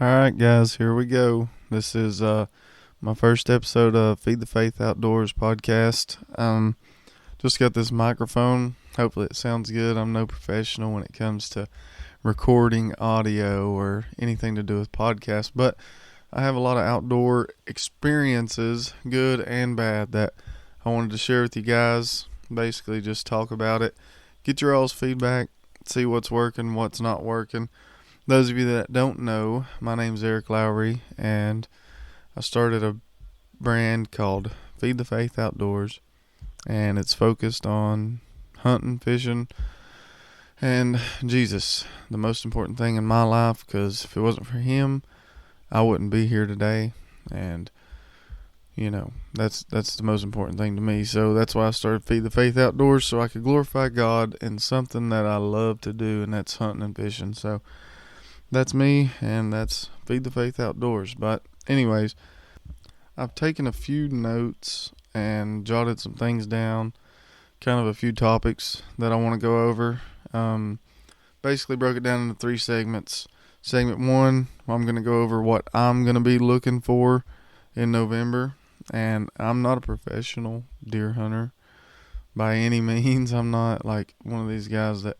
All right, guys, here we go. This is my first episode of Feed the Faith Outdoors podcast. Just got this microphone. Hopefully, it sounds good. I'm no professional when it comes to recording audio or anything to do with podcasts, but I have a lot of outdoor experiences, good and bad, that I wanted to share with you guys. Basically, just talk about it, get your all's feedback, see what's working, what's not working. Those of you that don't know, my name's Eric Lowry, and I started a brand called Feed the Faith Outdoors, and it's focused on hunting, fishing, and Jesus, the most important thing in my life, because if it wasn't for Him, I wouldn't be here today, and that's the most important thing to me. So that's why I started Feed the Faith Outdoors, so I could glorify God in something that I love to do, and that's hunting and fishing. So that's me, and that's Feed the Faith Outdoors. But anyways, I've taken a few notes and jotted some things down, kind of a few topics that I want to go over. Basically broke it down into 3 segments. Segment 1, I'm going to go over what I'm going to be looking for in November. And I'm not a professional deer hunter by any means. I'm not like one of these guys that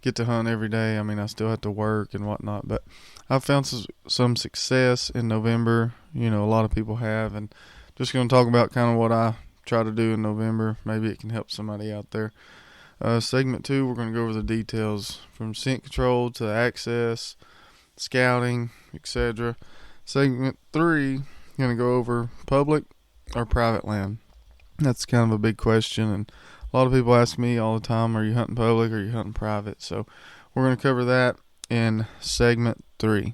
get to hunt every day. I mean, I still have to work and whatnot, but I've found some success in November. A lot of people have, and just going to talk about kind of what I try to do in November. Maybe it can help somebody out there. Segment 2, we're going to go over the details from scent control to access, scouting, etc. Segment 3, going to go over public or private land. That's kind of a big question, and a lot of people ask me all the time, are you hunting public or are you hunting private? So we're going to cover that in segment 3.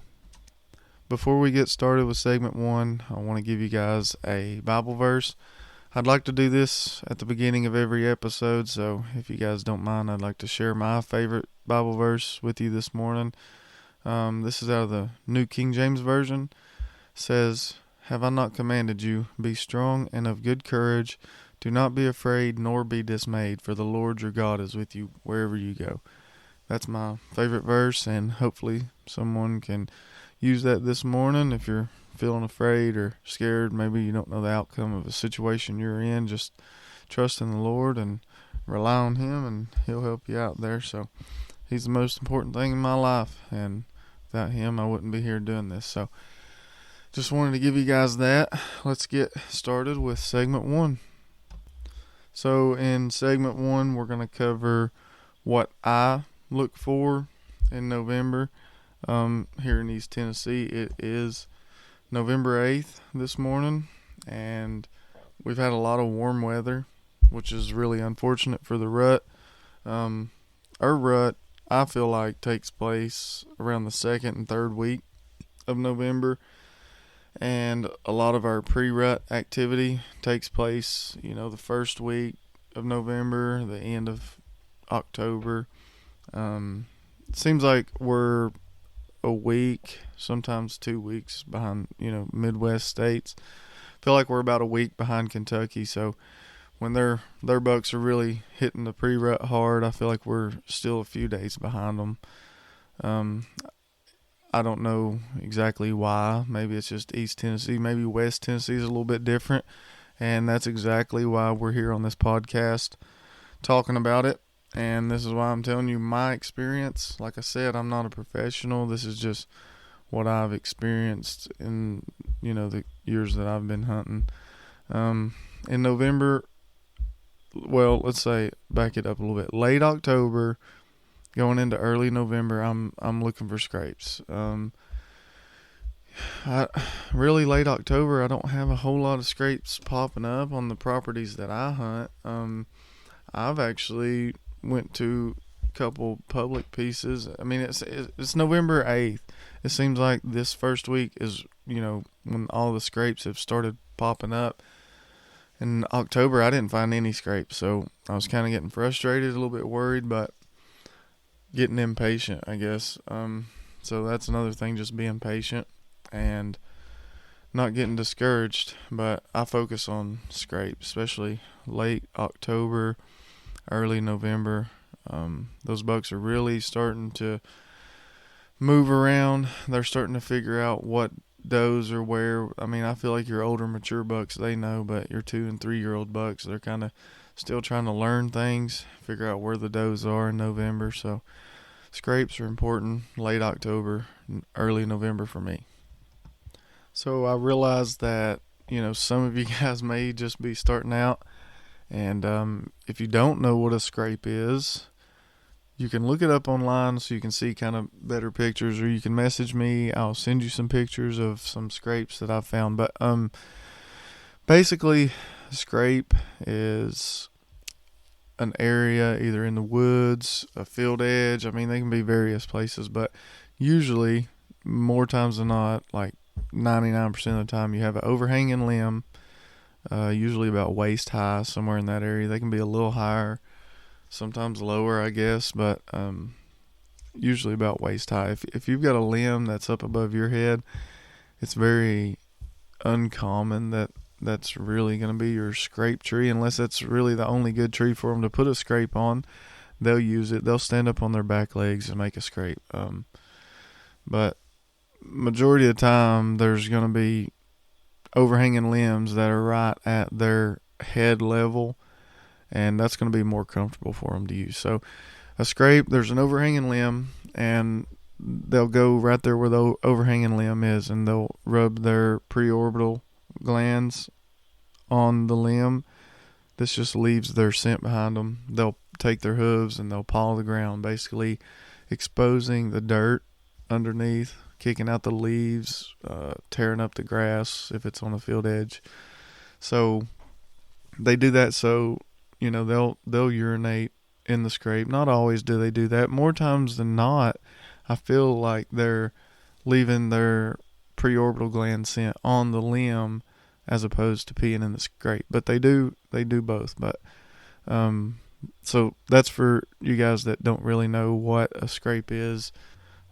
Before we get started with segment 1, I want to give you guys a Bible verse. I'd like to do this at the beginning of every episode, so if you guys don't mind, I'd like to share my favorite Bible verse with you this morning. This is out of the New King James Version. It says, "Have I not commanded you, be strong and of good courage? Do not be afraid nor be dismayed, for the Lord your God is with you wherever you go." That's my favorite verse, and hopefully someone can use that this morning. If you're feeling afraid or scared, maybe you don't know the outcome of a situation you're in, just trust in the Lord and rely on Him, and He'll help you out there. So He's the most important thing in my life, and without Him I wouldn't be here doing this. So just wanted to give you guys that. Let's get started with segment 1. So in segment 1, we're going to cover what I look for in November. Here in East Tennessee, it is November 8th this morning, and we've had a lot of warm weather, which is really unfortunate for the rut. Our rut, I feel like, takes place around the 2nd and 3rd week of November, and a lot of our pre-rut activity takes place, the first week of November, the end of October. It seems like we're a week, sometimes 2 weeks behind, Midwest states. I feel like we're about a week behind Kentucky, so when their bucks are really hitting the pre-rut hard, I feel like we're still a few days behind them. I don't know exactly why. Maybe it's just East Tennessee. Maybe West Tennessee is a little bit different. And that's exactly why we're here on this podcast talking about it. And this is why I'm telling you my experience. Like I said, I'm not a professional. This is just what I've experienced in, the years that I've been hunting. In November, well, let's say, back it up a little bit. Late October, going into early November, I'm looking for scrapes. Really late October, I don't have a whole lot of scrapes popping up on the properties that I hunt. I've actually went to a couple public pieces. I mean, it's November 8th. It seems like this first week is, when all the scrapes have started popping up. In October, I didn't find any scrapes, so I was kind of getting frustrated, a little bit worried, but getting impatient, I guess. So that's another thing, just being patient and not getting discouraged. But I focus on scrapes, especially late October, early November. Those bucks are really starting to move around. They're starting to figure out what does or where. I mean, I feel like your older mature bucks, they know, but your 2 and 3 year old bucks, they're kind of still trying to learn things, figure out where the does are in November. So scrapes are important late October, early November for me. So I realized that, some of you guys may just be starting out. And if you don't know what a scrape is, you can look it up online so you can see kind of better pictures, or you can message me. I'll send you some pictures of some scrapes that I've found. But basically, a scrape is an area either in the woods, a field edge. I mean, they can be various places, but usually, more times than not, like 99% of the time, you have an overhanging limb, usually about waist high, somewhere in that area. They can be a little higher, sometimes lower, I guess, but usually about waist high. If you've got a limb that's up above your head, it's very uncommon that that's really going to be your scrape tree, unless that's really the only good tree for them to put a scrape on. They'll use it. They'll stand up on their back legs and make a scrape. But majority of the time, there's going to be overhanging limbs that are right at their head level, and that's going to be more comfortable for them to use. So a scrape, there's an overhanging limb, and they'll go right there where the overhanging limb is, and they'll rub their preorbital glands on the limb. This just leaves their scent behind them. They'll take their hooves and they'll paw the ground, basically exposing the dirt underneath, kicking out the leaves, tearing up the grass if it's on a field edge. So they do that so they'll urinate in the scrape. Not always do they do that. More times than not, I feel like they're leaving their preorbital gland scent on the limb as opposed to peeing in the scrape. But they do both. But so that's for you guys that don't really know what a scrape is.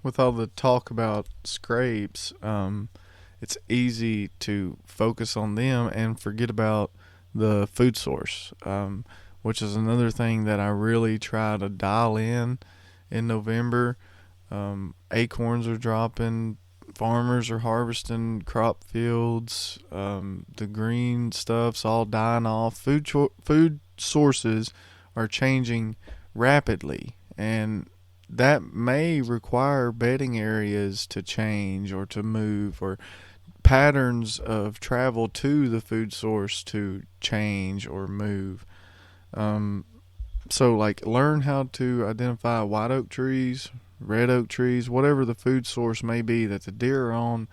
With all the talk about scrapes, it's easy to focus on them and forget about the food source, which is another thing that I really try to dial in November. Acorns are dropping, farmers are harvesting crop fields, the green stuff's all dying off. Food sources are changing rapidly, and that may require bedding areas to change or to move, or patterns of travel to the food source to change or move. So like learn how to identify white oak trees, red oak trees, whatever the food source may be that the deer are on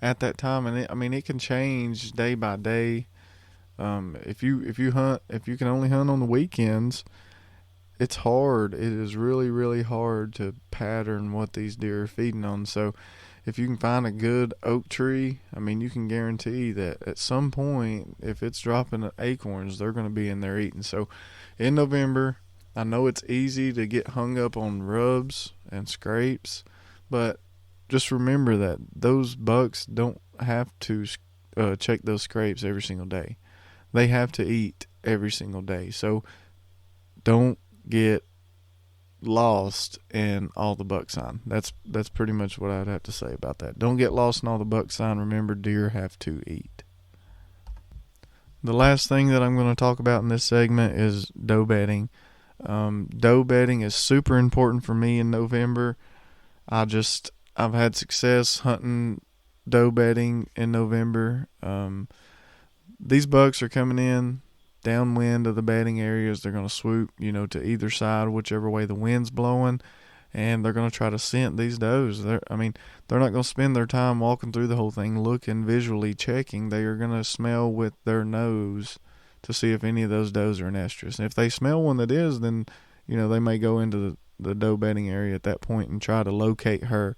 at that time. And it can change day by day. If you can only hunt on the weekends, it's hard. It is really, really hard to pattern what these deer are feeding on. So if you can find a good oak tree, you can guarantee that at some point, if it's dropping acorns, they're going to be in there eating. So in November, I know it's easy to get hung up on rubs and scrapes, but just remember that those bucks don't have to check those scrapes every single day. They have to eat every single day. So don't get lost in all the buck sign. That's pretty much what I'd have to say about that. Don't get lost in all the buck sign. Remember, deer have to eat. The last thing that I'm going to talk about in this segment is doe bedding. Doe bedding is super important for me in November. I've had success hunting doe bedding in November. These bucks are coming in downwind of the bedding areas. They're going to swoop, to either side, whichever way the wind's blowing, and they're going to try to scent these does. They're not going to spend their time walking through the whole thing looking, visually checking. They are going to smell with their nose to see if any of those does are in estrus. And if they smell one that is, then they may go into the doe bedding area at that point and try to locate her.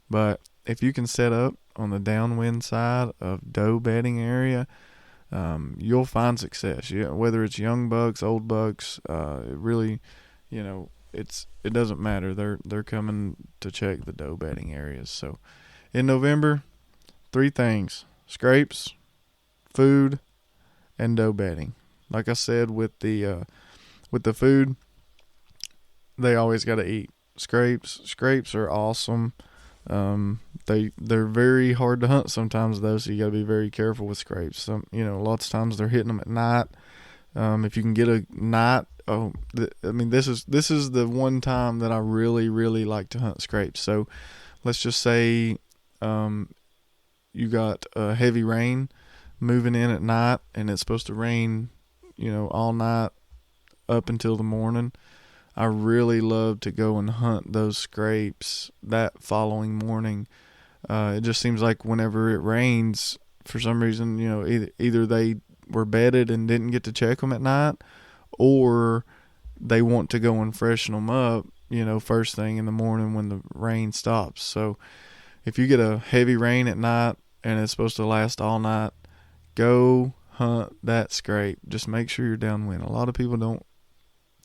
But if you can set up on the downwind side of doe bedding area, you'll find success. Whether it's young bucks, old bucks, it really, it doesn't matter. They're coming to check the doe bedding areas. So in November, 3 things: scrapes, food, and doe bedding. Like I said, with the food, they always got to eat. Scrapes are awesome. They're very hard to hunt sometimes though, so you got to be very careful with scrapes. Lots of times they're hitting them at night. If you can get a night, this is the one time that I really really like to hunt scrapes. So let's just say you got a heavy rain moving in at night, and it's supposed to rain, all night up until the morning. I really love to go and hunt those scrapes that following morning. It just seems like whenever it rains, for some reason, either they were bedded and didn't get to check them at night, or they want to go and freshen them up, first thing in the morning when the rain stops. So if you get a heavy rain at night and it's supposed to last all night, go hunt that scrape. Just make sure you're downwind. A lot of people don't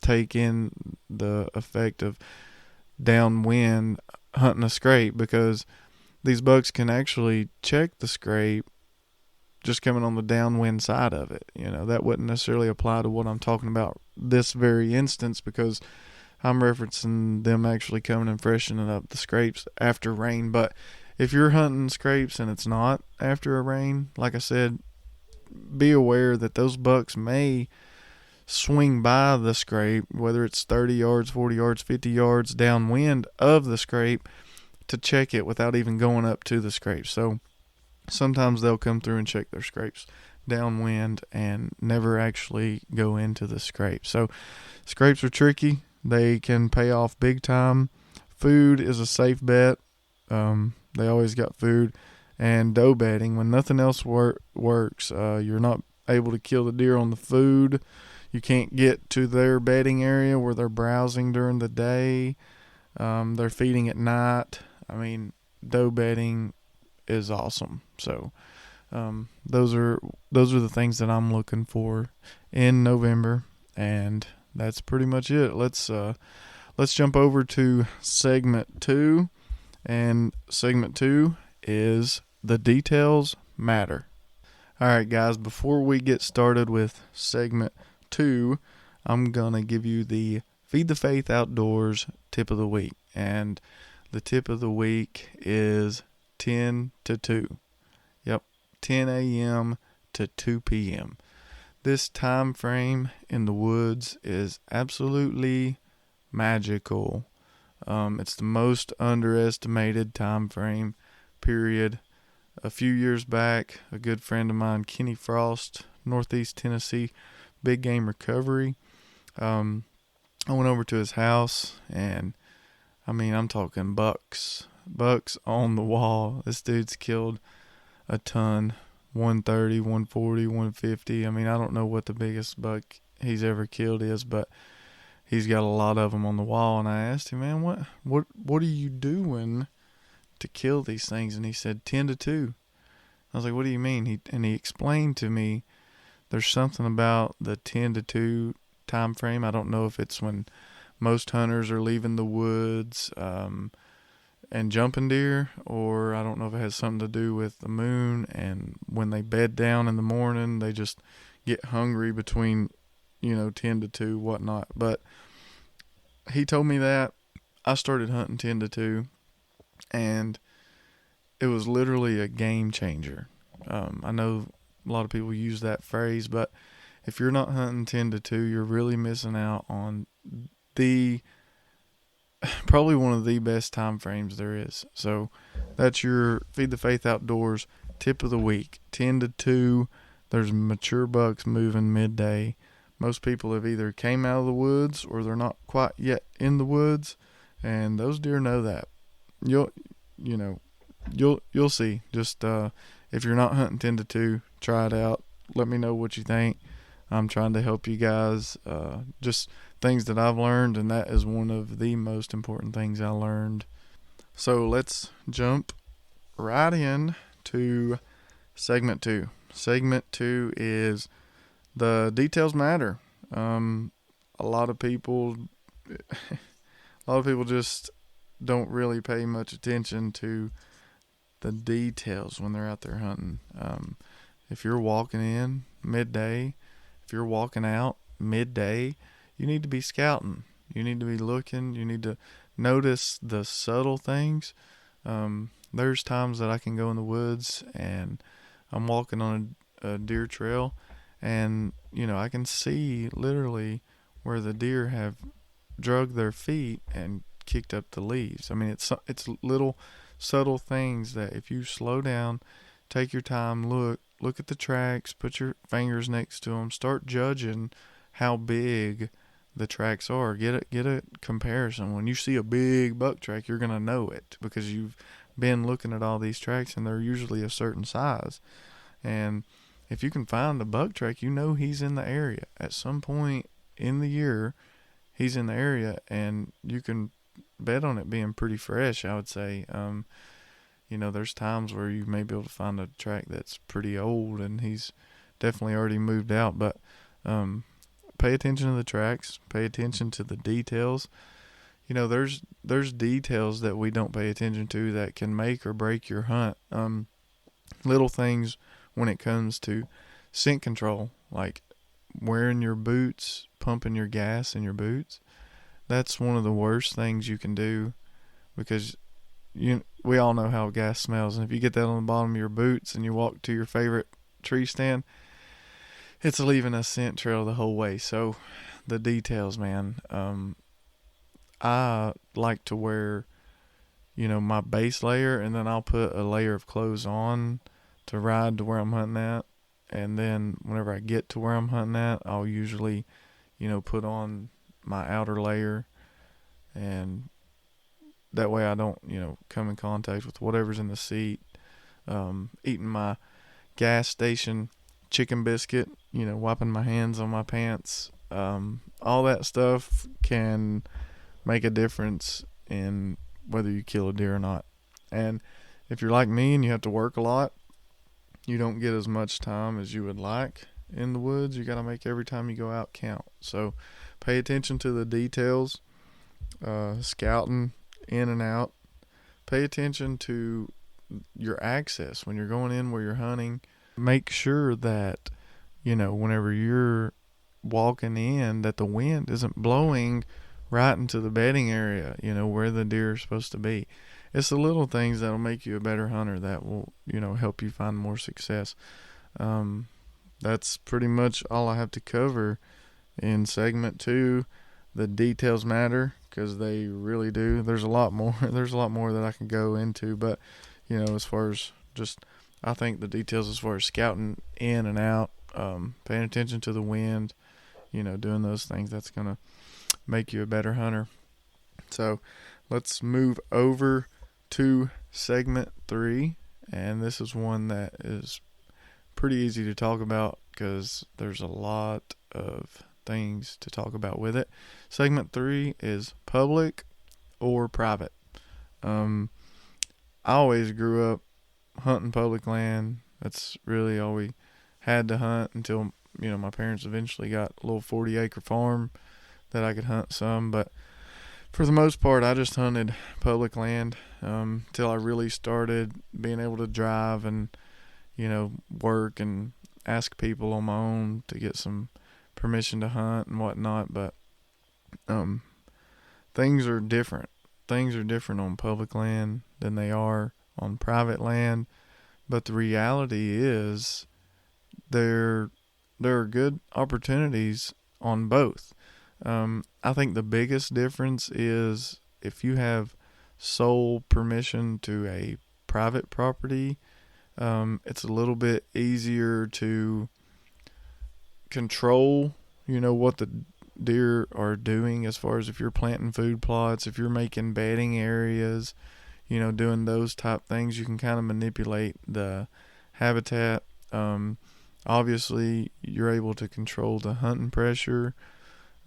take in the effect of downwind hunting a scrape, because these bucks can actually check the scrape just coming on the downwind side of it. That wouldn't necessarily apply to what I'm talking about this very instance, because I'm referencing them actually coming and freshening up the scrapes after rain. But if you're hunting scrapes and it's not after a rain, like I said, be aware that those bucks may swing by the scrape, whether it's 30 yards, 40 yards, 50 yards downwind of the scrape, to check it without even going up to the scrape. So sometimes they'll come through and check their scrapes downwind and never actually go into the scrape. So scrapes are tricky. They can pay off big time. Food is a safe bet. They always got food. And doe bedding, when nothing else works, you're not able to kill the deer on the food. You can't get to their bedding area where they're browsing during the day. They're feeding at night. Doe bedding is awesome. So those are the things that I'm looking for in November, and that's pretty much it. Let's jump over to segment 2, and segment 2 is the details matter. All right, guys, before we get started with segment 2, I'm gonna give you the Feed the Faith Outdoors tip of the week, and the tip of the week is 10 to 2. Yep, 10 a.m. to 2 p.m. This time frame in the woods is absolutely magical. It's the most underestimated time frame, period. A few years back, a good friend of mine, Kenny Frost, Northeast Tennessee Big Game Recovery, I went over to his house, and I'm talking bucks on the wall. This dude's killed a ton, 130, 140, 150. I don't know what the biggest buck he's ever killed is, but he's got a lot of them on the wall. And I asked him, man, what are you doing to kill these things? And he said 10 to 2. I was like, what do you mean? He explained to me there's something about the 10 to 2 time frame. I don't know if it's when most hunters are leaving the woods and jumping deer, or I don't know if it has something to do with the moon, and when they bed down in the morning, they just get hungry between 10 to 2, whatnot. But he told me that. I started hunting 10 to 2, and it was literally a game changer. I know a lot of people use that phrase, but if you're not hunting 10 to 2, you're really missing out on probably one of the best time frames there is. So that's your Feed the Faith Outdoors tip of the week. 10 to 2, there's mature bucks moving midday. Most people have either came out of the woods or they're not quite yet in the woods, and those deer know that. You'll see. Just if you're not hunting 10 to 2, try it out. Let me know what you think. I'm trying to help you guys. Just things that I've learned, and that is one of the most important things I learned. So let's jump right in to segment 2. Segment 2 is the details matter. A lot of people just don't really pay much attention to the details when they're out there hunting. If you're walking in midday, if you're walking out midday, you need to be scouting. You need to be looking. You need to notice the subtle things. There's times that I can go in the woods and I'm walking on a deer trail, and I can see literally where the deer have drug their feet and kicked up the leaves. I mean, it's little subtle things that if you slow down, take your time, look at the tracks, put your fingers next to them, start judging how big the tracks are. Get a comparison. When you see a big buck track, you're gonna know it because you've been looking at all these tracks, and they're usually a certain size. And if you can find a buck track, he's in the area at some point in the year. He's in the area, and you can bet on it being pretty fresh, I would say. There's times where you may be able to find a track that's pretty old and he's definitely already moved out. But pay attention to the tracks, pay attention to the details. There's details that we don't pay attention to that can make or break your hunt. Little things when it comes to scent control, like wearing your boots, pumping your gas in your boots. That's one of the worst things you can do, because we all know how gas smells, and if you get that on the bottom of your boots and you walk to your favorite tree stand, it's leaving a scent trail the whole way. So the details, man. I like to wear my base layer, and then I'll put a layer of clothes on to ride to where I'm hunting at. And then whenever I get to where I'm hunting at, I'll usually, put on my outer layer, and that way I don't, come in contact with whatever's in the seat. Eating my gas station chicken biscuit, wiping my hands on my pants. All that stuff can make a difference in whether you kill a deer or not. And if you're like me and you have to work a lot, you don't get as much time as you would like in the woods. You got to make every time you go out count. So pay attention to the details, scouting in and out. Pay attention to your access when you're going in where you're hunting. Make sure that, whenever you're walking in, that the wind isn't blowing right into the bedding area, where the deer are supposed to be. It's the little things that'll make you a better hunter that will, help you find more success. That's pretty much all I have to cover in segment 2. The details matter, because they really do. There's a lot more. There's a lot more that I can go into, but as far as just, I think the details as far as scouting in and out, paying attention to the wind, doing those things, that's gonna make you a better hunter. So let's move over to segment 3, and this is one that is pretty easy to talk about because there's a lot of things to talk about with it. Segment 3 is public or private. I always grew up hunting public land. That's really all we had to hunt until my parents eventually got a little 40-acre farm that I could hunt some. But for the most part, I just hunted public land till I really started being able to drive and work and ask people on my own to get some permission to hunt and whatnot. But things are different. Things are different on public land than they are on private land. But the reality is there are good opportunities on both. I think the biggest difference is if you have sole permission to a private property, it's a little bit easier to control, what the deer are doing, as far as if you're planting food plots, if you're making bedding areas, doing those type things. You can kind of manipulate the habitat. Obviously, you're able to control the hunting pressure.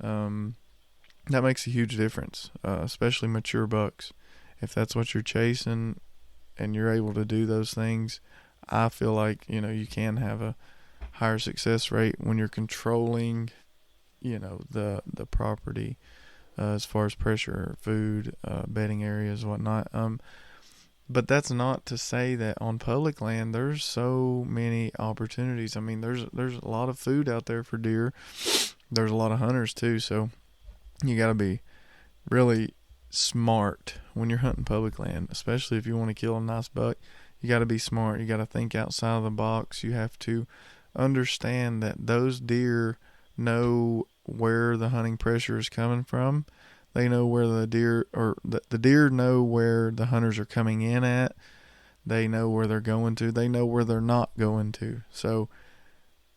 That makes a huge difference, especially mature bucks. If that's what you're chasing and you're able to do those things, I feel like, you can have a higher success rate when you're controlling, the property, as far as pressure, food, bedding areas, whatnot. But that's not to say that on public land there's so many opportunities. I mean, there's a lot of food out there for deer. There's a lot of hunters too, so you got to be really smart when you're hunting public land, especially if you want to kill a nice buck. You got to be smart. You got to think outside of the box. You have to understand that those deer know where the hunting pressure is coming from. They know where the deer know where the hunters are coming in at. They know where they're going to. They know where they're not going to. So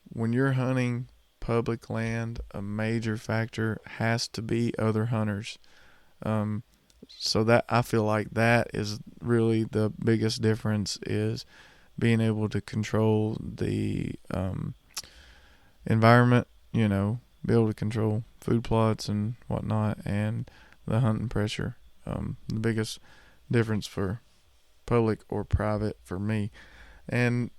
when you're hunting public land, a major factor has to be other hunters. So that I feel like that is really the biggest difference, is being able to control the environment, be able to control food plots and whatnot, and the hunting pressure. The biggest difference for public or private for me. And,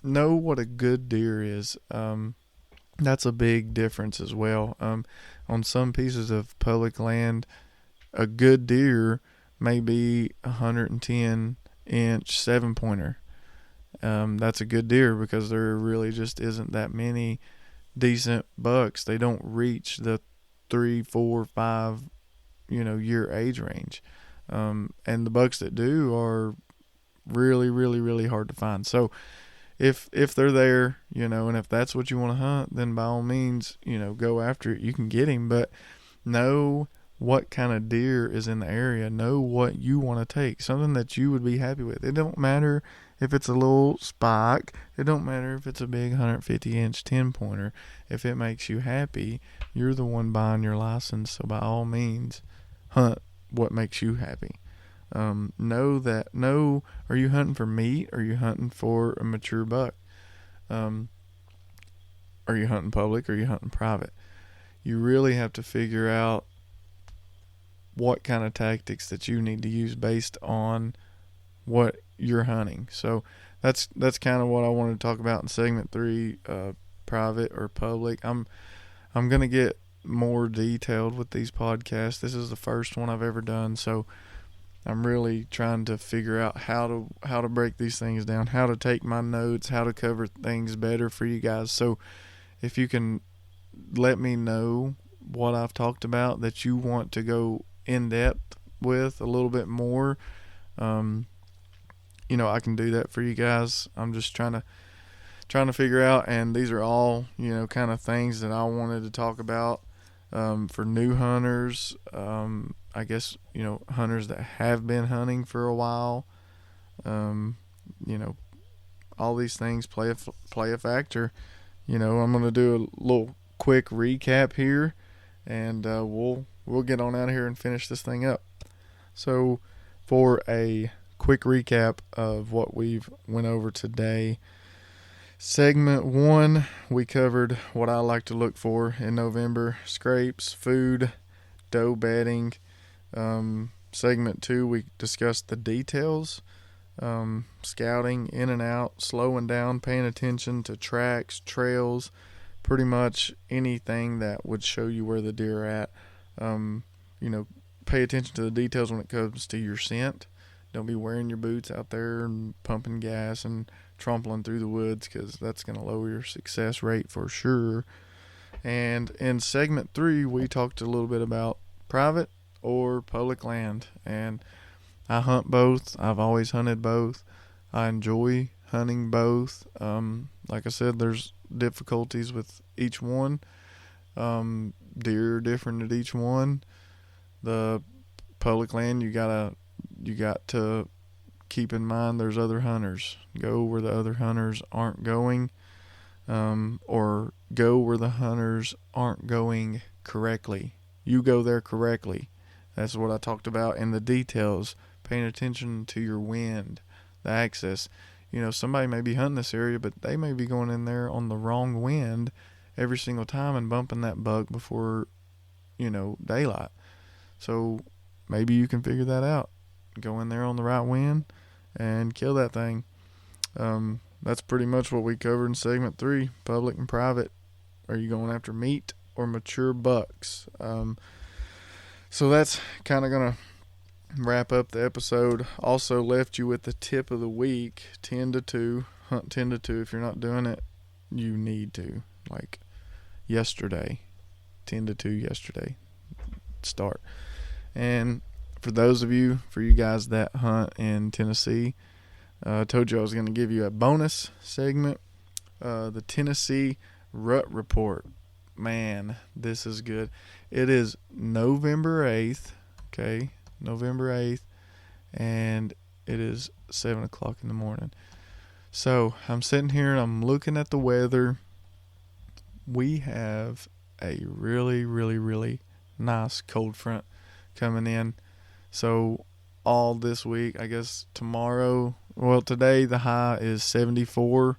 know what a good deer is. That's a big difference as well. On some pieces of public land, a good deer may be 110-inch 7-pointer. That's a good deer because there really just isn't that many decent bucks. They don't reach the 3, 4, 5, year age range. And the bucks that do are really, really, really hard to find. So if they're there, and if that's what you want to hunt, then by all means, go after it. You can get him, but know what kind of deer is in the area. Know what you want to take, something that you would be happy with. It don't matter if it's a little spike. It don't matter if it's a big 150-inch 10-pointer. If it makes you happy, you're the one buying your license. So by all means, hunt what makes you happy. Know, are you hunting for meat? Or are you hunting for a mature buck? Are you hunting public? Or are you hunting private? You really have to figure out what kind of tactics that you need to use based on what you're hunting. So that's kind of what I wanted to talk about in segment 3, private or public. I'm going to get more detailed with these podcasts. This is the first one I've ever done, so I'm really trying to figure out how to break these things down, how to take my notes, how to cover things better for you guys. So if you can let me know what I've talked about that you want to go in depth with a little bit more, I can do that for you guys. I'm just trying to figure out, and these are all, kind of things that I wanted to talk about for new hunters. I guess, hunters that have been hunting for a while. All these things play a factor. I'm going to do a little quick recap here, and we'll get on out of here and finish this thing up. So for a quick recap of what we've went over today, segment 1, we covered what I like to look for in November: scrapes, food, doe bedding. Segment 2, we discussed the details, scouting, in and out, slowing down, paying attention to tracks, trails, pretty much anything that would show you where the deer are at. Pay attention to the details when it comes to your scent. Don't be wearing your boots out there and pumping gas and trampling through the woods, because that's going to lower your success rate for sure. And in segment 3, we talked a little bit about private or public land, and I hunt both. I've always hunted both. I enjoy hunting both. Like I said, there's difficulties with each one. Deer are different at each one. The public land, you got to keep in mind there's other hunters. Go where the other hunters aren't going, or go where the hunters aren't going correctly. You go there correctly. That's what I talked about in the details. Paying attention to your wind, the access. Somebody may be hunting this area, but they may be going in there on the wrong wind every single time and bumping that buck before, daylight. So maybe you can figure that out. Go in there on the right wind and kill that thing. That's pretty much what we covered in segment 3, public and private. Are you going after meat or mature bucks? So that's kind of going to wrap up the episode. Also left you with the tip of the week: 10 to 2. Hunt 10 to 2. If you're not doing it, you need to. Like yesterday, 10 to 2 yesterday. Start. And for you guys that hunt in Tennessee, I told you I was going to give you a bonus segment. The Tennessee Rut Report. Man, this is good. It is November 8th. Okay, November 8th. And it is 7 o'clock in the morning. So I'm sitting here and I'm looking at the weather. We have a really, really, really nice cold front coming in. So all this week, I guess today the high is 74.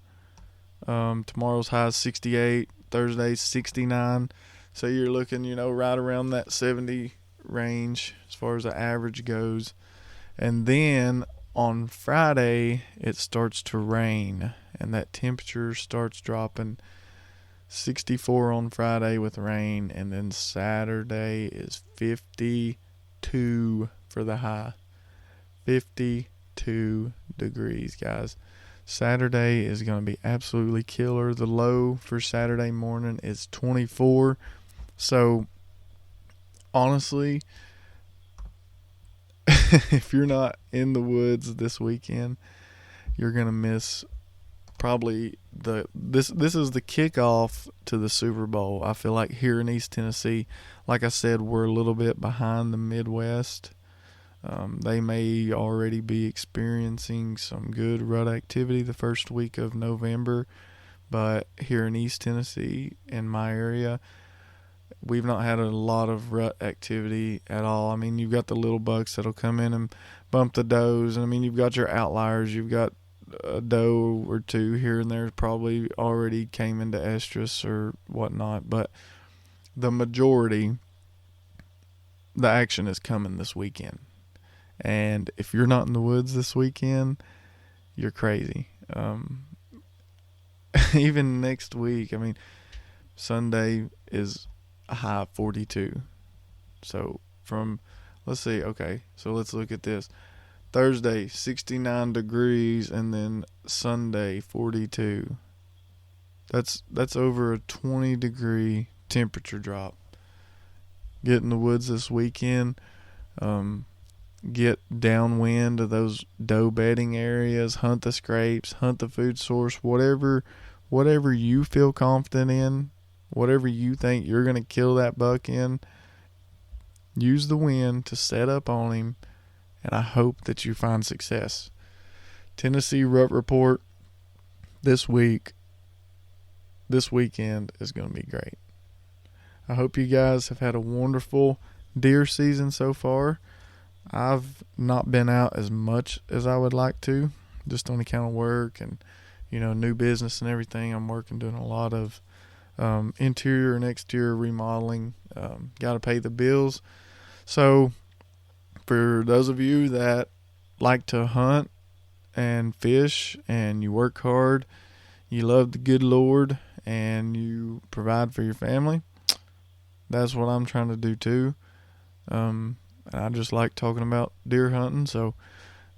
Tomorrow's high is 68. Thursday's 69. So you're looking, right around that 70 range as far as the average goes. And then on Friday, it starts to rain, and that temperature starts dropping. 64 on Friday with rain, and then Saturday is 52 for the high. 52 degrees, guys. Saturday is going to be absolutely killer. The low for Saturday morning is 24. So, honestly, if you're not in the woods this weekend, you're going to miss probably this is the kickoff to the Super Bowl. I feel like here in East Tennessee, like I said, we're a little bit behind the Midwest. They may already be experiencing some good rut activity the first week of November, but here in East Tennessee, in my area, we've not had a lot of rut activity at all. I mean, you've got the little bucks that'll come in and bump the does. And I mean, you've got your outliers. You've got a doe or two here and there probably already came into estrus or whatnot. But the majority, the action is coming this weekend. And if you're not in the woods this weekend, you're crazy. Even next week, I mean, Sunday is a high of 42. So let's look at this. Thursday, 69 degrees, and then Sunday, 42. That's over a 20-degree temperature drop. Get in the woods this weekend. Get downwind of those doe bedding areas. Hunt the scrapes. Hunt the food source. Whatever you feel confident in. Whatever you think you're going to kill that buck in. Use the wind to set up on him. And I hope that you find success. Tennessee Rut Report this weekend is going to be great. I hope you guys have had a wonderful deer season so far. I've not been out as much as I would like to, just on account of work and, new business and everything. I'm doing a lot of interior and exterior remodeling. Got to pay the bills. So, for those of you that like to hunt and fish and you work hard, you love the good Lord, and you provide for your family, that's what I'm trying to do too. I just like talking about deer hunting. So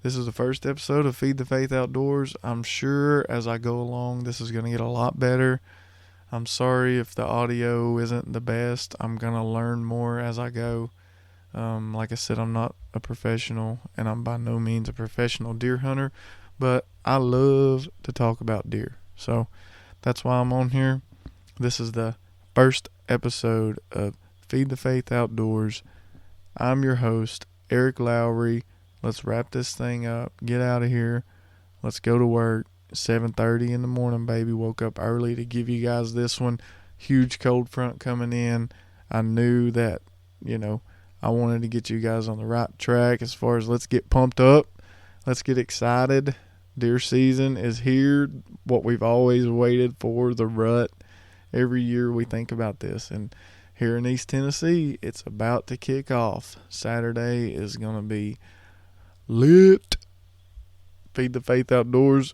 this is the first episode of Feed the Faith Outdoors. I'm sure as I go along, this is going to get a lot better. I'm sorry if the audio isn't the best. I'm going to learn more as I go. Like I said, I'm not a professional, and I'm by no means a professional deer hunter, but I love to talk about deer. So that's why I'm on here. This is the first episode of Feed the Faith Outdoors. I'm your host, Eric Lowry. Let's wrap this thing up. Get out of here. Let's go to work. 7:30 in the morning, baby. Woke up early to give you guys this one. Huge cold front coming in. I knew that, I wanted to get you guys on the right track as far as let's get pumped up. Let's get excited. Deer season is here. What we've always waited for, the rut. Every year we think about this. And here in East Tennessee, it's about to kick off. Saturday is going to be lit. Feed the Faith Outdoors.